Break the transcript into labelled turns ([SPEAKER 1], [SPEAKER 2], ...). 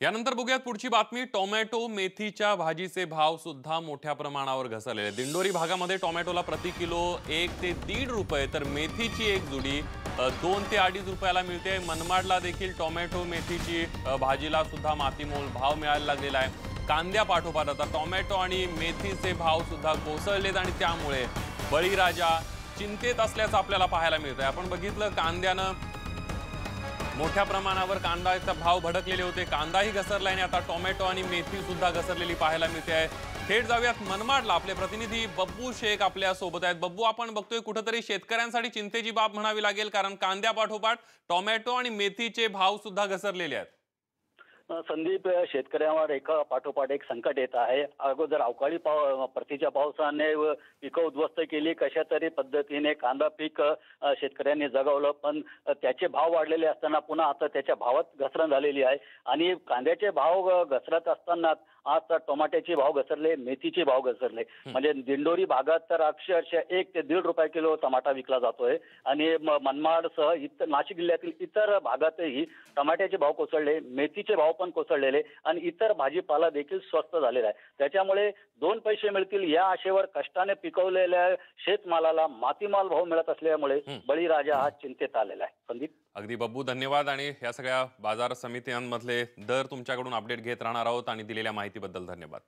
[SPEAKER 1] यानंतर बघूयात पुढची बातमी। टोमॅटो मेथीच्या भाजीचे भाव सुद्धा मोठ्या प्रमाणावर घसरलेले आहेत। दिंडोरी भागामध्ये टोमॅटोला प्रति किलो 1 ते 1.5 रुपये तर मेथीची एक जुडी 2 ते 2.5 रुपयाला मिळते। मनमाडला देखील टोमॅटो मेथीची भाजीला सुद्धा मातीमोल भाव मिळायला लागलेला आहे। कांद्या पाठोपाठ आता टोमॅटो आणि मेथीचे भाव सुद्धा कोसळलेत आणि त्यामुळे बळीराजा चिंतेत असल्याचं आपल्याला पाहायला मिळतंय। आपण बघितलं कांद्यानं मोठ्या प्रमाणावर कांद्याचा भाव भडकलेले होते, कांदाही घसरला आणि आता टोमॅटो आणि मेथी सुद्धा घसरलेली पाहायला मिळते आहे। थेट जाऊयात मनमाडला, आपले प्रतिनिधी बब्बू शेख आपल्या सोबत आहेत। बब्बू, आपण बघतोय कुठेतरी शेतकऱ्यांसाठी चिंतेची बाब म्हणावी लागेल, कारण कांद्यापाठोपाठ टोमॅटो आणि मेथीचे भाव सुद्धा घसरलेले आहेत।
[SPEAKER 2] संदीप, शेतकऱ्यांवर एका पाठोपाठ एक संकट येत आहे। अगोदर अवकाळी परतीच्या पावसाने पिकं उद्ध्वस्त केली, कशा तरी पद्धतीने कांदा पीक शेतकऱ्यांनी जगवलं, पण त्याचे भाव वाढलेले असताना पुन्हा आता त्याच्या भावात घसरण झालेली आहे। आणि कांद्याचे भाव घसरत असताना आज तर टोमॅटोचे भाव घसरले, मेथीचे भाव घसरले। म्हणजे दिंडोरी भागात तर अक्षरशः 1 ते 1.5 रुपये किलो टमाटा विकला जातोय आणि मनमाडसह इतर नाशिक जिल्ह्यातील इतर भागातही टमाट्याचे भाव कोसळले, मेथीचे भाव पण कोसळलेले आणि इतर भाजीपाला देखील स्वस्त झालेला आहे। त्याच्यामुळे 2 पैसे मिळतील या आशेवर कष्टाने पिकवलेल्या शेतमालाला मातीमाल भाव मिळत असल्यामुळे बळीराजा हा चिंतेत आलेला आहे। संदीप,
[SPEAKER 1] अगदी बब्बू, धन्यवाद। आणि या सगळ्या बाजार समित्यांमधले दर तुमच्याकडून अपडेट घेत राहणार आहोत आणि दिलेल्या माहितीबद्दल धन्यवाद।